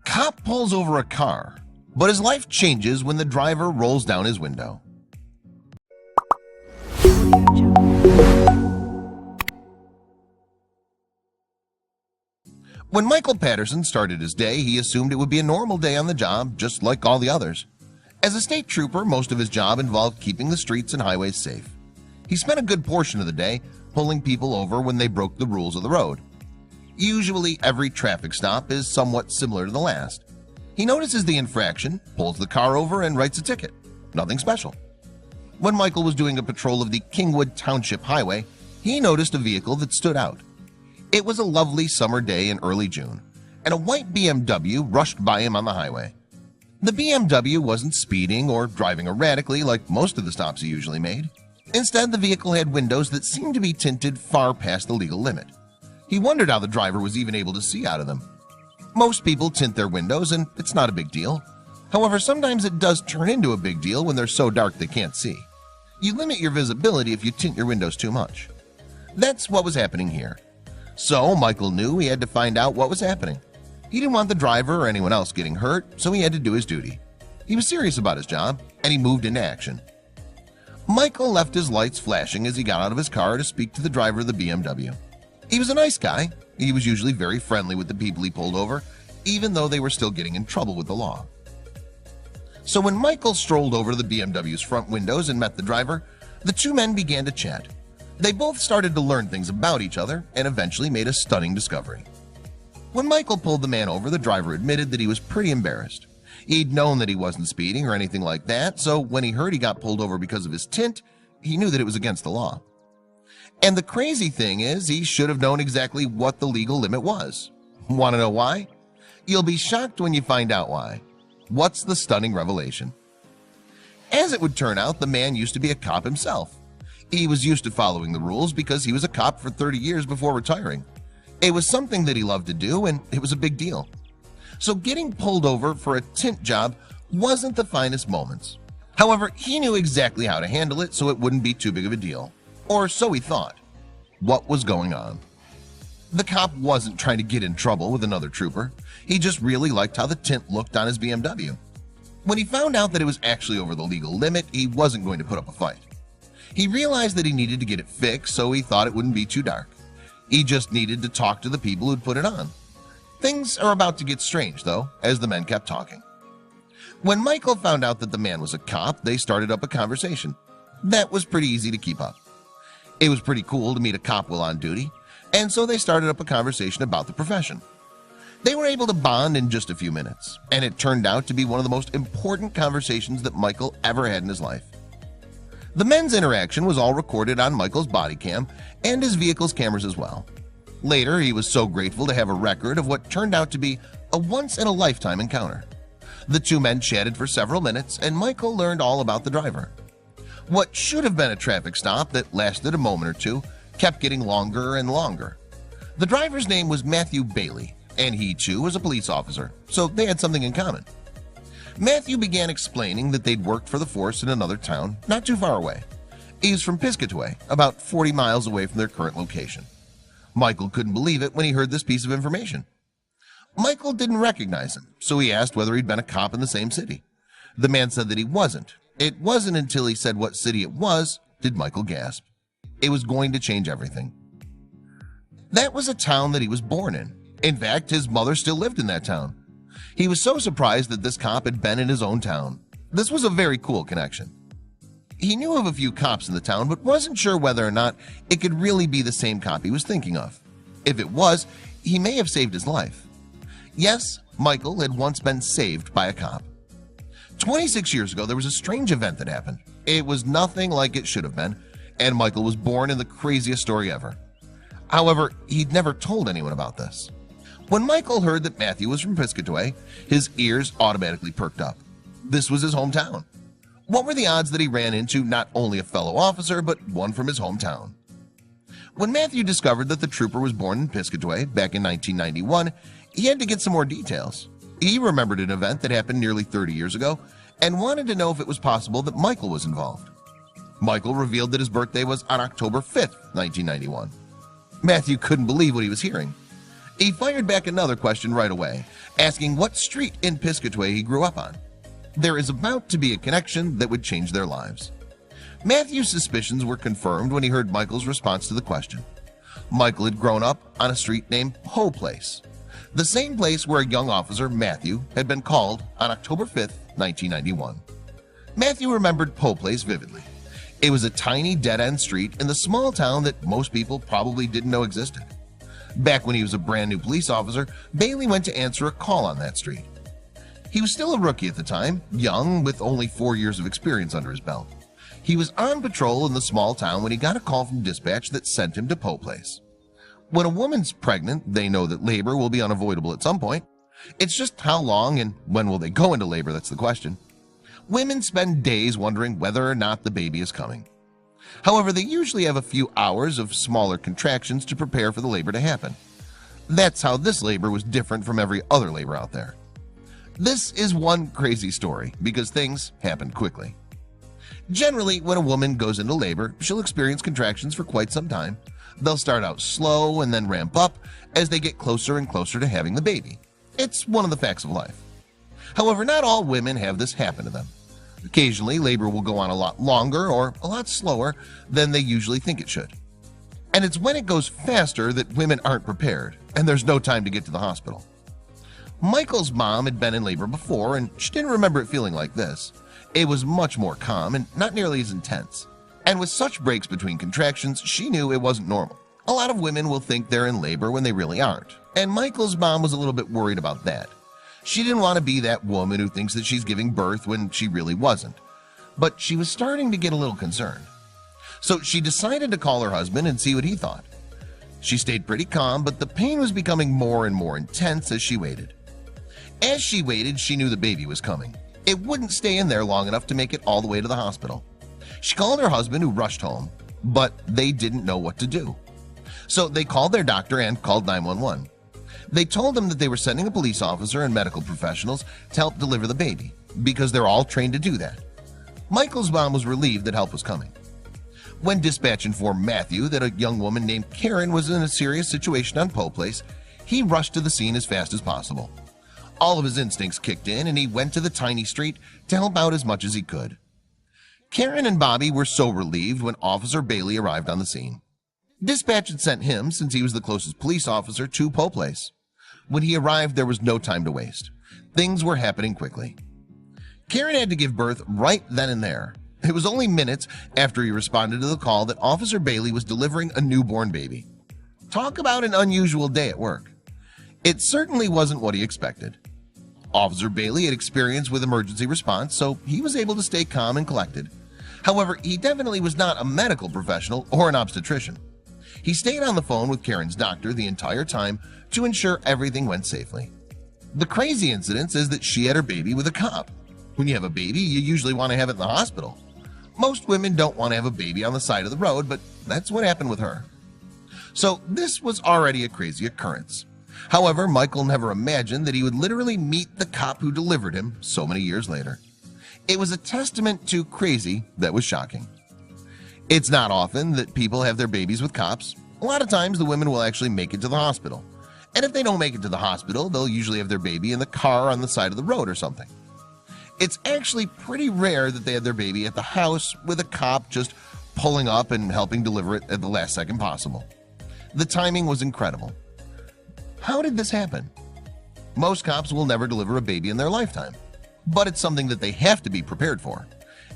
cop pulls over a car, but his life changes when the driver rolls down his window. When Michael Patterson started his day, he assumed it would be a normal day on the job, just like all the others. As a state trooper, most of his job involved keeping the streets and highways safe. He spent a good portion of the day pulling people over when they broke the rules of the road. Usually every traffic stop is somewhat similar to the last. He notices the infraction, pulls the car over, and writes a ticket. Nothing special. When Michael was doing a patrol of the Kingwood Township Highway, he noticed a vehicle that stood out. It was a lovely summer day in early June, and a white BMW rushed by him on the highway. The BMW wasn't speeding or driving erratically like most of the stops he usually made. Instead, the vehicle had windows that seemed to be tinted far past the legal limit. He wondered how the driver was even able to see out of them. Most people tint their windows, and it's not a big deal. However, sometimes it does turn into a big deal when they're so dark they can't see. You limit your visibility if you tint your windows too much. That's what was happening here. So Michael knew he had to find out what was happening. He didn't want the driver or anyone else getting hurt, so he had to do his duty. He was serious about his job, and he moved into action. Michael left his lights flashing as he got out of his car to speak to the driver of the BMW. He was a nice guy. He was usually very friendly with the people he pulled over, even though they were still getting in trouble with the law. So when Michael strolled over to the BMW's front windows and met the driver, the two men began to chat. They both started to learn things about each other and eventually made a stunning discovery. When Michael pulled the man over, the driver admitted that he was pretty embarrassed. He'd known that he wasn't speeding or anything like that, so when he heard he got pulled over because of his tint, he knew that it was against the law. And the crazy thing is, he should have known exactly what the legal limit was. Want to know why? You'll be shocked when you find out why. What's the stunning revelation? As it would turn out, the man used to be a cop himself. He was used to following the rules because he was a cop for 30 years before retiring. It was something that he loved to do, and it was a big deal. So getting pulled over for a tint job wasn't the finest moments. However, he knew exactly how to handle it so it wouldn't be too big of a deal. Or so he thought. What was going on? The cop wasn't trying to get in trouble with another trooper. He just really liked how the tint looked on his BMW. When he found out that it was actually over the legal limit, he wasn't going to put up a fight. He realized that he needed to get it fixed, so he thought it wouldn't be too dark. He just needed to talk to the people who'd put it on. Things are about to get strange, though, as the men kept talking. When Michael found out that the man was a cop, they started up a conversation. That was pretty easy to keep up. It was pretty cool to meet a cop while on duty, and so they started up a conversation about the profession. They were able to bond in just a few minutes, and it turned out to be one of the most important conversations that Michael ever had in his life. The men's interaction was all recorded on Michael's body cam and his vehicle's cameras as well. Later, he was so grateful to have a record of what turned out to be a once-in-a-lifetime encounter. The two men chatted for several minutes, and Michael learned all about the driver. What should have been a traffic stop that lasted a moment or two kept getting longer and longer. The driver's name was Matthew Bailey, and he too was a police officer, so they had something in common. Matthew began explaining that they'd worked for the force in another town not too far away. He was from Piscataway, about 40 miles away from their current location. Michael couldn't believe it when he heard this piece of information. Michael didn't recognize him, so he asked whether he'd been a cop in the same city. The man said that he wasn't. It wasn't until he said what city it was did Michael gasp. It was going to change everything. That was a town that he was born in. In fact, his mother still lived in that town. He was so surprised that this cop had been in his own town. This was a very cool connection. He knew of a few cops in the town, but wasn't sure whether or not it could really be the same cop he was thinking of. If it was, he may have saved his life. Yes, Michael had once been saved by a cop. 26 years ago, there was a strange event that happened. It was nothing like it should have been, and Michael was born in the craziest story ever. However, he'd never told anyone about this. When Michael heard that Matthew was from Piscataway, his ears automatically perked up. This was his hometown. What were the odds that he ran into not only a fellow officer, but one from his hometown? When Matthew discovered that the trooper was born in Piscataway back in 1991, he had to get some more details. He remembered an event that happened nearly 30 years ago and wanted to know if it was possible that Michael was involved. Michael revealed that his birthday was on October 5th, 1991. Matthew couldn't believe what he was hearing. He fired back another question right away, asking what street in Piscataway he grew up on. There is about to be a connection that would change their lives. Matthew's suspicions were confirmed when he heard Michael's response to the question. Michael had grown up on a street named Poe Place, the same place where a young officer, Matthew, had been called on October 5th, 1991. Matthew remembered Poe Place vividly. It was a tiny dead-end street in the small town that most people probably didn't know existed. Back when he was a brand new police officer, Bailey went to answer a call on that street. He was still a rookie at the time, young with only 4 years of experience under his belt. He was on patrol in the small town when he got a call from dispatch that sent him to Poe Place. When a woman's pregnant, they know that labor will be unavoidable at some point. It's just how long and when will they go into labor that's the question. Women spend days wondering whether or not the baby is coming. However, they usually have a few hours of smaller contractions to prepare for the labor to happen. That's how this labor was different from every other labor out there. This is one crazy story because things happen quickly. Generally, when a woman goes into labor, she'll experience contractions for quite some time. They'll start out slow and then ramp up as they get closer and closer to having the baby. It's one of the facts of life. However, not all women have this happen to them. Occasionally, labor will go on a lot longer or a lot slower than they usually think it should. And it's when it goes faster that women aren't prepared and there's no time to get to the hospital. Michael's mom had been in labor before and she didn't remember it feeling like this. It was much more calm and not nearly as intense. And with such breaks between contractions, she knew it wasn't normal. A lot of women will think they're in labor when they really aren't. And Michael's mom was a little bit worried about that. She didn't want to be that woman who thinks that she's giving birth when she really wasn't. But she was starting to get a little concerned. So she decided to call her husband and see what he thought. She stayed pretty calm, but the pain was becoming more and more intense as she waited. As she waited, she knew the baby was coming. It wouldn't stay in there long enough to make it all the way to the hospital. She called her husband, who rushed home, but they didn't know what to do. So they called their doctor and called 911. They told him that they were sending a police officer and medical professionals to help deliver the baby because they're all trained to do that. Michael's mom was relieved that help was coming. When dispatch informed Matthew that a young woman named Karen was in a serious situation on Poe Place, he rushed to the scene as fast as possible. All of his instincts kicked in and he went to the tiny street to help out as much as he could. Karen and Bobby were so relieved when Officer Bailey arrived on the scene. Dispatch had sent him since he was the closest police officer to Poe Place. When he arrived, there was no time to waste. Things were happening quickly. Karen had to give birth right then and there. It was only minutes after he responded to the call that Officer Bailey was delivering a newborn baby. Talk about an unusual day at work. It certainly wasn't what he expected. Officer Bailey had experience with emergency response, so he was able to stay calm and collected. However, he definitely was not a medical professional or an obstetrician. He stayed on the phone with Karen's doctor the entire time to ensure everything went safely. The crazy incident is that she had her baby with a cop. When you have a baby, you usually want to have it in the hospital. Most women don't want to have a baby on the side of the road, but that's what happened with her. So this was already a crazy occurrence. However, Michael never imagined that he would literally meet the cop who delivered him so many years later. It was a testament to crazy that was shocking. It's not often that people have their babies with cops. A lot of times the women will actually make it to the hospital. And if they don't make it to the hospital, they'll usually have their baby in the car on the side of the road or something. It's actually pretty rare that they had their baby at the house with a cop just pulling up and helping deliver it at the last second possible. The timing was incredible. How did this happen? Most cops will never deliver a baby in their lifetime, but it's something that they have to be prepared for.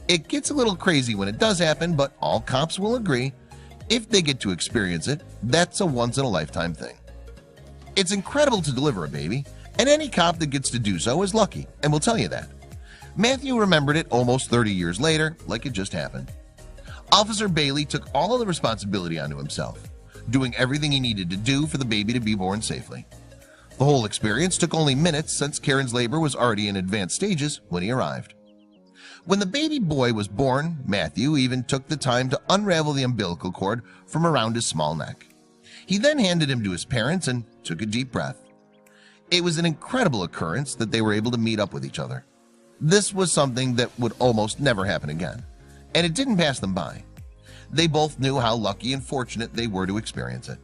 It gets a little crazy when it does happen, but all cops will agree, if they get to experience it, that's a once-in-a-lifetime thing. It's incredible to deliver a baby, and any cop that gets to do so is lucky, and will tell you that. Matthew remembered it almost 30 years later, like it just happened. Officer Bailey took all of the responsibility onto himself, doing everything he needed to do for the baby to be born safely. The whole experience took only minutes since Karen's labor was already in advanced stages when he arrived. When the baby boy was born, Matthew even took the time to unravel the umbilical cord from around his small neck. He then handed him to his parents and took a deep breath. It was an incredible occurrence that they were able to meet up with each other. This was something that would almost never happen again, and it didn't pass them by. They both knew how lucky and fortunate they were to experience it.